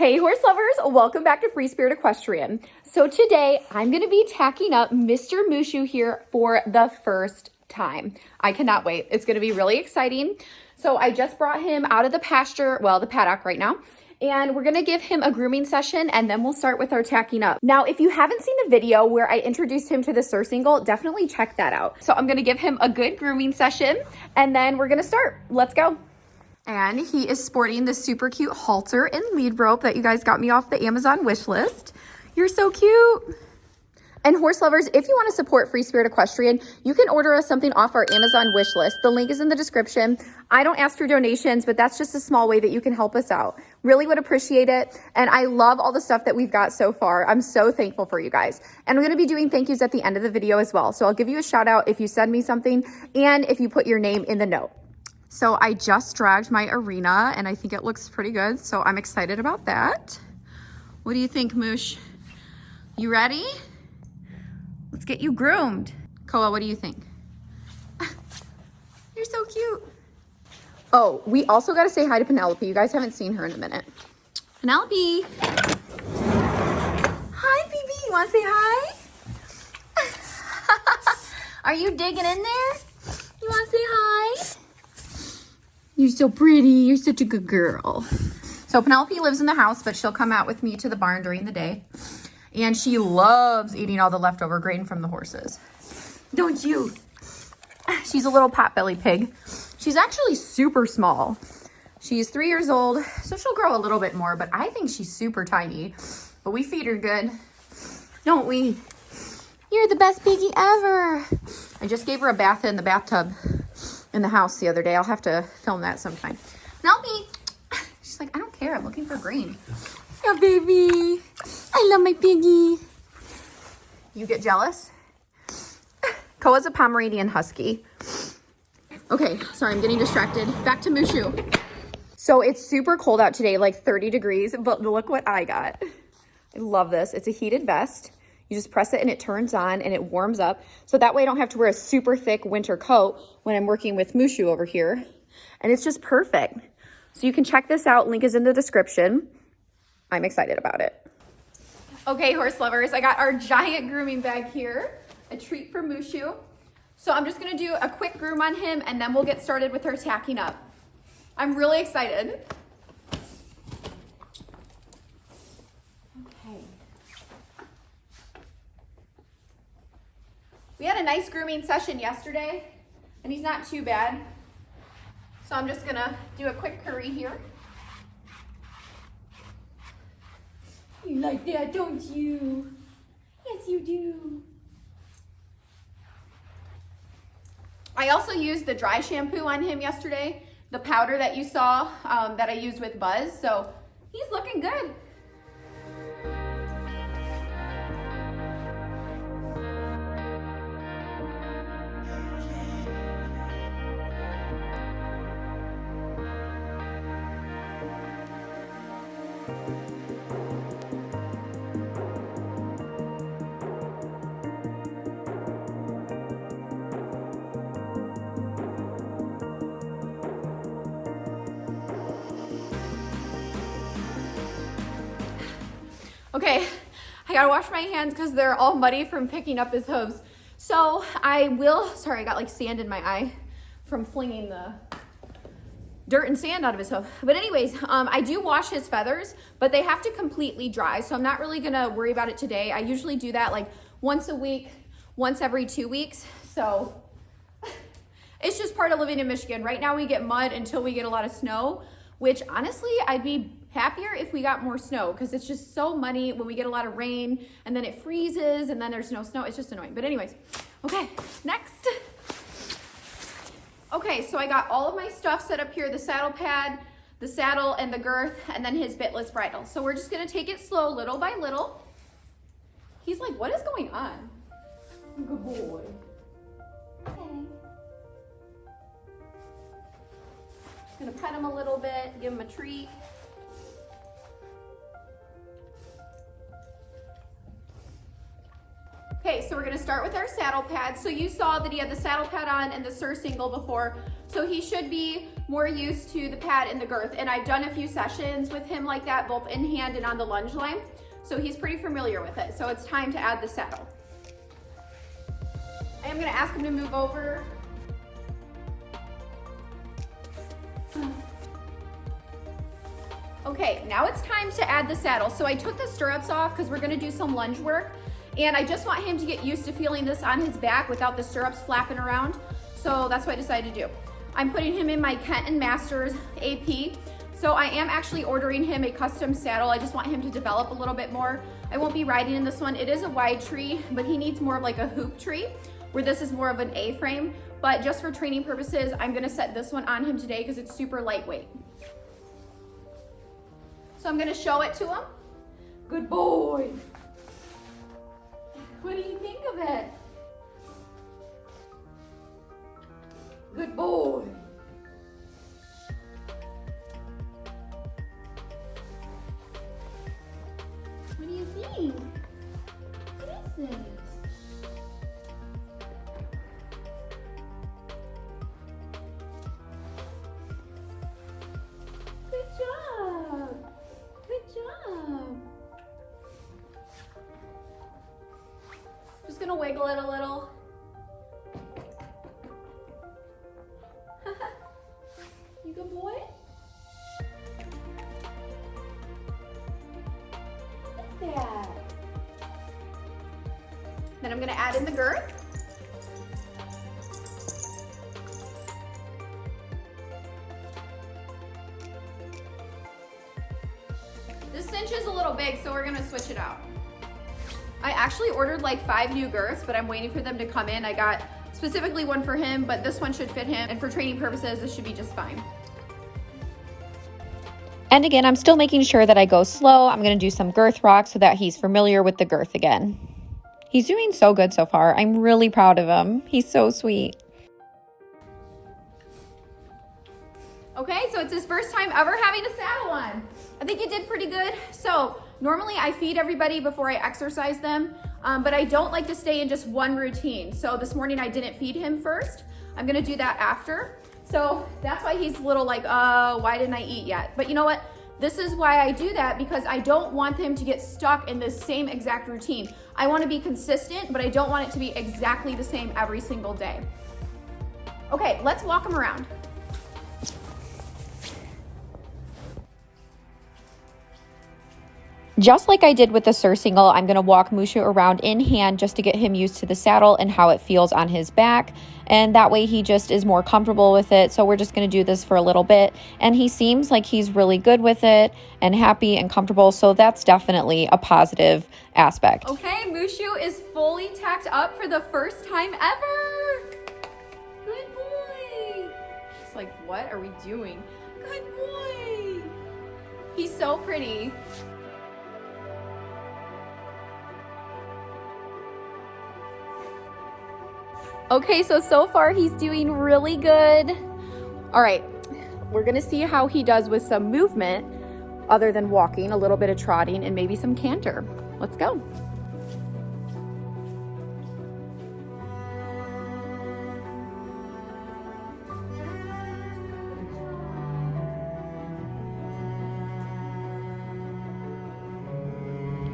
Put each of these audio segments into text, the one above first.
Hey horse lovers, welcome back to Free Spirit Equestrian. So today I'm going to be tacking up Mr. Mushu here for the first time. I cannot wait. It's going to be really exciting. So I just brought him out of the pasture, well, the paddock right now, and we're going to give him a grooming session and then we'll start with our tacking up. Now, if you haven't seen the video where I introduced him to the surcingle, definitely check that out. So I'm going to give him a good grooming session and then we're going to start. Let's go. And he is sporting the super cute halter and lead rope that you guys got me off the Amazon wish list. You're so cute. And horse lovers, if you want to support Free Spirit Equestrian, you can order us something off our Amazon wish list. The link is in the description. I don't ask for donations, but that's just a small way that you can help us out. Really would appreciate it. And I love all the stuff that we've got so far. I'm so thankful for you guys. And I'm going to be doing thank yous at the end of the video as well. So I'll give you a shout out if you send me something and if you put your name in the note. So I just dragged my arena and I think it looks pretty good. So I'm excited about that. What do you think, Moosh? You ready? Let's get you groomed. Koa, what do you think? You're so cute. Oh, we also got to say hi to Penelope. You guys haven't seen her in a minute. Penelope. Hi, baby. You want to say hi? Are you digging in there? You want to say hi? You're so pretty. You're such a good girl. So Penelope lives in the house, but she'll come out with me to the barn during the day. And she loves eating all the leftover grain from the horses. Don't you? She's a little pot-bellied pig. She's actually super small. She's 3 years old, so she'll grow a little bit more, but I think she's super tiny. But we feed her good, don't we? You're the best piggy ever. I just gave her a bath in the bathtub in the house the other day. I'll have to film that sometime. Penelope, she's like, I don't care. I'm looking for green. Yeah, baby. I love my piggy. You get jealous? Koa's a Pomeranian Husky. Okay, sorry, I'm getting distracted. Back to Mushu. So it's super cold out today, like 30 degrees, but look what I got. I love this. It's a heated vest. You just press it and it turns on and it warms up. So that way I don't have to wear a super thick winter coat when I'm working with Mushu over here. And it's just perfect. So you can check this out. Link is in the description. I'm excited about it. Okay, horse lovers, I got our giant grooming bag here. A treat for Mushu. So I'm just gonna do a quick groom on him and then we'll get started with our tacking up. I'm really excited. We had a nice grooming session yesterday, and he's not too bad. So I'm just gonna do a quick curry here. You like that, don't you? Yes, you do. I also used the dry shampoo on him yesterday, the powder that you saw that I used with Buzz, so he's looking good. Okay, I gotta wash my hands because they're all muddy from picking up his hooves. So sorry, I got like sand in my eye from flinging the dirt and sand out of his hoof. But anyways, I do wash his feathers, but they have to completely dry. So I'm not really gonna worry about it today. I usually do that like once a week, once every 2 weeks. So it's just part of living in Michigan. Right now we get mud until we get a lot of snow, which honestly, I'd be happier if we got more snow because it's just so muddy when we get a lot of rain and then it freezes and then there's no snow. It's just annoying. But anyways, okay, next. Okay, so I got all of my stuff set up here, the saddle pad, the saddle and the girth, and then his bitless bridle. So we're just gonna take it slow, little by little. He's like, what is going on? Good boy. Okay. Gonna pet him a little bit, give him a treat. Okay, so we're gonna start with our saddle pad. So you saw that he had the saddle pad on and the surcingle before. So he should be more used to the pad and the girth. And I've done a few sessions with him like that, both in hand and on the lunge line. So he's pretty familiar with it. So it's time to add the saddle. I am gonna ask him to move over. Okay, now it's time to add the saddle. So I took the stirrups off because we're gonna do some lunge work. And I just want him to get used to feeling this on his back without the stirrups flapping around. So that's what I decided to do. I'm putting him in my Kenton Masters AP. So I am actually ordering him a custom saddle. I just want him to develop a little bit more. I won't be riding in this one. It is a wide tree, but he needs more of like a hoop tree, where this is more of an A-frame. But just for training purposes, I'm gonna set this one on him today because it's super lightweight. So I'm gonna show it to him. Good boy. What do you think of it? Good boy. What do you think? What is this? Good job. Good job. Just gonna wiggle it a little. You good boy? What is that? Then I'm gonna add in the girth. This cinch is a little big, so we're gonna switch it out. I actually ordered like 5 new girths, but I'm waiting for them to come in. I got specifically one for him, but this one should fit him. And for training purposes, this should be just fine. And again, I'm still making sure that I go slow. I'm gonna do some girth rocks so that he's familiar with the girth again. He's doing so good so far. I'm really proud of him. He's so sweet. Okay, so it's his first time ever having a saddle on. I think he did pretty good. So normally I feed everybody before I exercise them, but I don't like to stay in just one routine. So this morning I didn't feed him first. I'm gonna do that after. So that's why he's a little like, why didn't I eat yet? But you know what? This is why I do that, because I don't want him to get stuck in this same exact routine. I wanna be consistent, but I don't want it to be exactly the same every single day. Okay, let's walk him around. Just like I did with the surcingle, I'm going to walk Mushu around in hand just to get him used to the saddle and how it feels on his back. And that way he just is more comfortable with it. So we're just going to do this for a little bit. And he seems like he's really good with it and happy and comfortable. So that's definitely a positive aspect. Okay, Mushu is fully tacked up for the first time ever. Good boy. It's like, what are we doing? Good boy. He's so pretty. Okay, so far he's doing really good. All right, we're gonna see how he does with some movement other than walking, a little bit of trotting, and maybe some canter. Let's go.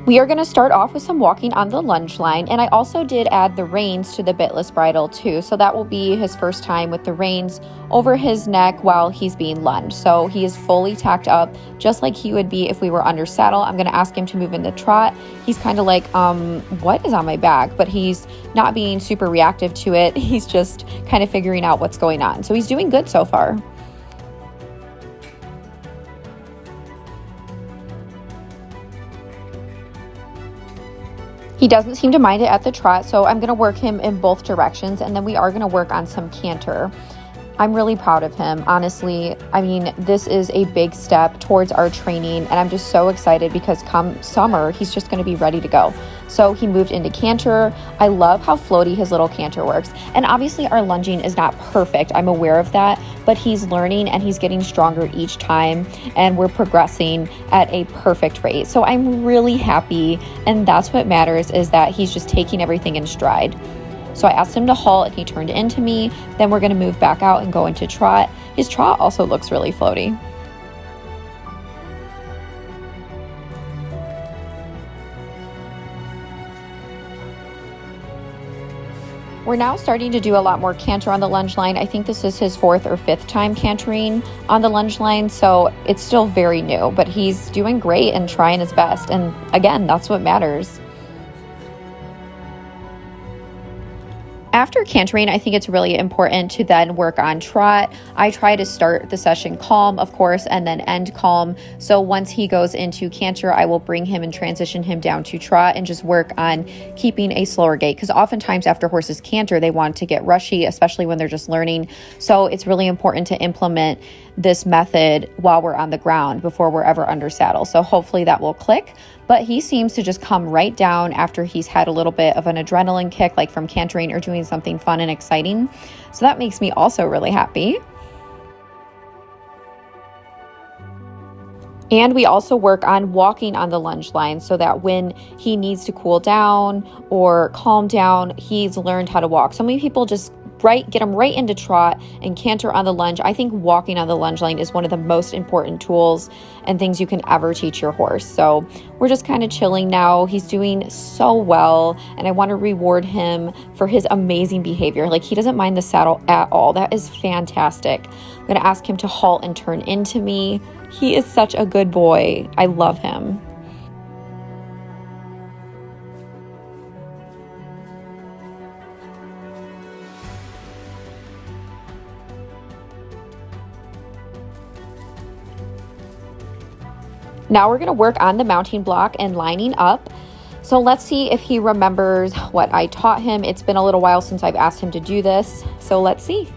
We are going to start off with some walking on the lunge line, and I also did add the reins to the bitless bridle too, so that will be his first time with the reins over his neck while he's being lunged. So he is fully tacked up just like he would be if we were under saddle. I'm going to ask him to move into trot. He's kind of like, what is on my back? But he's not being super reactive to it. He's just kind of figuring out what's going on. So he's doing good so far. He doesn't seem to mind it at the trot, so I'm going to work him in both directions, and then we are going to work on some canter. I'm really proud of him, honestly. I mean, this is a big step towards our training, and I'm just so excited because come summer, he's just going to be ready to go. So he moved into canter. I love how floaty his little canter works. And obviously our lunging is not perfect. I'm aware of that, but he's learning and he's getting stronger each time, and we're progressing at a perfect rate. So I'm really happy, and that's what matters, is that he's just taking everything in stride. So I asked him to halt and he turned into me. Then we're going to move back out and go into trot. his trot also looks really floaty. We're now starting to do a lot more canter on the lunge line. I think this is his 4th or 5th time cantering on the lunge line, so it's still very new, but he's doing great and trying his best. And again, that's what matters. After cantering, I think it's really important to then work on trot. I try to start the session calm, of course, and then end calm. So once he goes into canter, I will bring him and transition him down to trot and just work on keeping a slower gait. Because oftentimes after horses canter, they want to get rushy, especially when they're just learning. So it's really important to implement this method while we're on the ground before we're ever under saddle. So hopefully that will click. But he seems to just come right down after he's had a little bit of an adrenaline kick, like from cantering or doing something fun and exciting. So that makes me also really happy. And we also work on walking on the lunge line so that when he needs to cool down or calm down, he's learned how to walk. So many people just get him right into trot and canter on the lunge. I think walking on the lunge line is one of the most important tools and things you can ever teach your horse. So we're just kind of chilling now. He's doing so well, and I want to reward him for his amazing behavior. Like, he doesn't mind the saddle at all. That is fantastic. I'm going to ask him to halt and turn into me. He is such a good boy. I love him. Now we're going to work on the mounting block and lining up. So let's see if he remembers what I taught him. It's been a little while since I've asked him to do this. So let's see.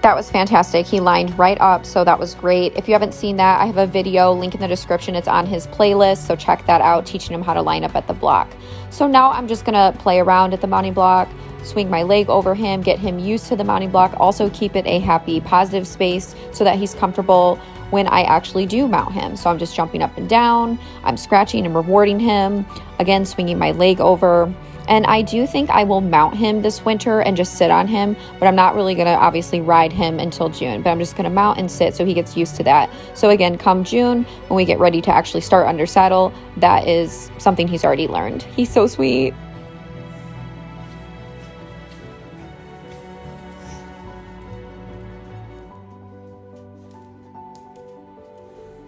That was fantastic. He lined right up, so that was great. If you haven't seen that, I have a video, link in the description. It's on his playlist, so check that out, teaching him how to line up at the block. So now I'm just gonna play around at the mounting block, swing my leg over him, get him used to the mounting block, also keep it a happy, positive space so that he's comfortable when I actually do mount him. So I'm just jumping up and down, I'm scratching and rewarding him, again, swinging my leg over. And I do think I will mount him this winter and just sit on him, but I'm not really going to obviously ride him until June, but I'm just going to mount and sit so he gets used to that. So again, come June, when we get ready to actually start under saddle, that is something he's already learned. He's so sweet.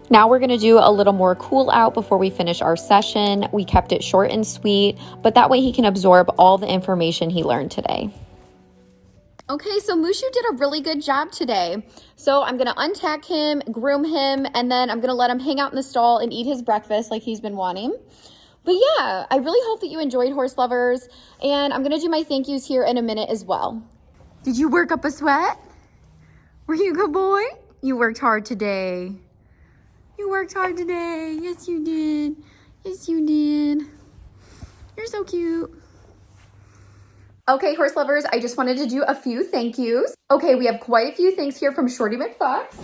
Now we're going to do a little more cool out before we finish our session. We kept it short and sweet, but that way he can absorb all the information he learned today. Okay, so Mushu did a really good job today. So I'm going to untack him, groom him, and then I'm going to let him hang out in the stall and eat his breakfast like he's been wanting. But yeah, I really hope that you enjoyed, horse lovers, and I'm going to do my thank yous here in a minute as well. Did you work up a sweat? Were you a good boy? You worked hard today. You worked hard today. Yes, you did. Yes, you did. You're so cute. Okay, horse lovers, I just wanted to do a few thank yous. Okay, we have quite a few things here from Shorty McFox.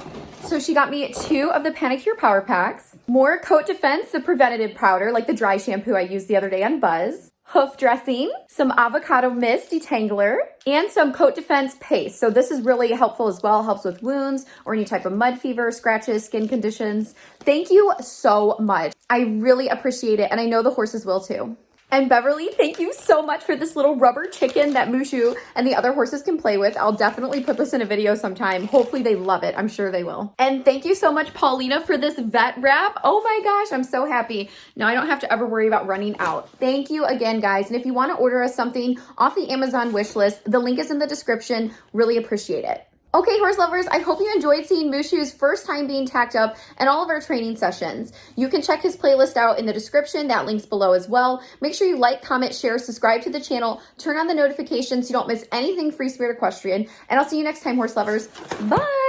So she got me 2 of the Panicure Power Packs, more Coat Defense, the preventative powder, like the dry shampoo I used the other day on Buzz, hoof dressing, some avocado mist detangler, and some Coat Defense paste. So this is really helpful as well. Helps with wounds or any type of mud fever, scratches, skin conditions. Thank you so much. I really appreciate it, and I know the horses will too. And Beverly, thank you so much for this little rubber chicken that Mushu and the other horses can play with. I'll definitely put this in a video sometime. Hopefully they love it. I'm sure they will. And thank you so much, Paulina, for this vet wrap. Oh my gosh, I'm so happy. Now I don't have to ever worry about running out. Thank you again, guys. And if you want to order us something off the Amazon wish list, the link is in the description. Really appreciate it. Okay, horse lovers, I hope you enjoyed seeing Mushu's first time being tacked up and all of our training sessions. You can check his playlist out in the description. That link's below as well. Make sure you like, comment, share, subscribe to the channel, turn on the notifications so you don't miss anything Free Spirit Equestrian, and I'll see you next time, horse lovers. Bye!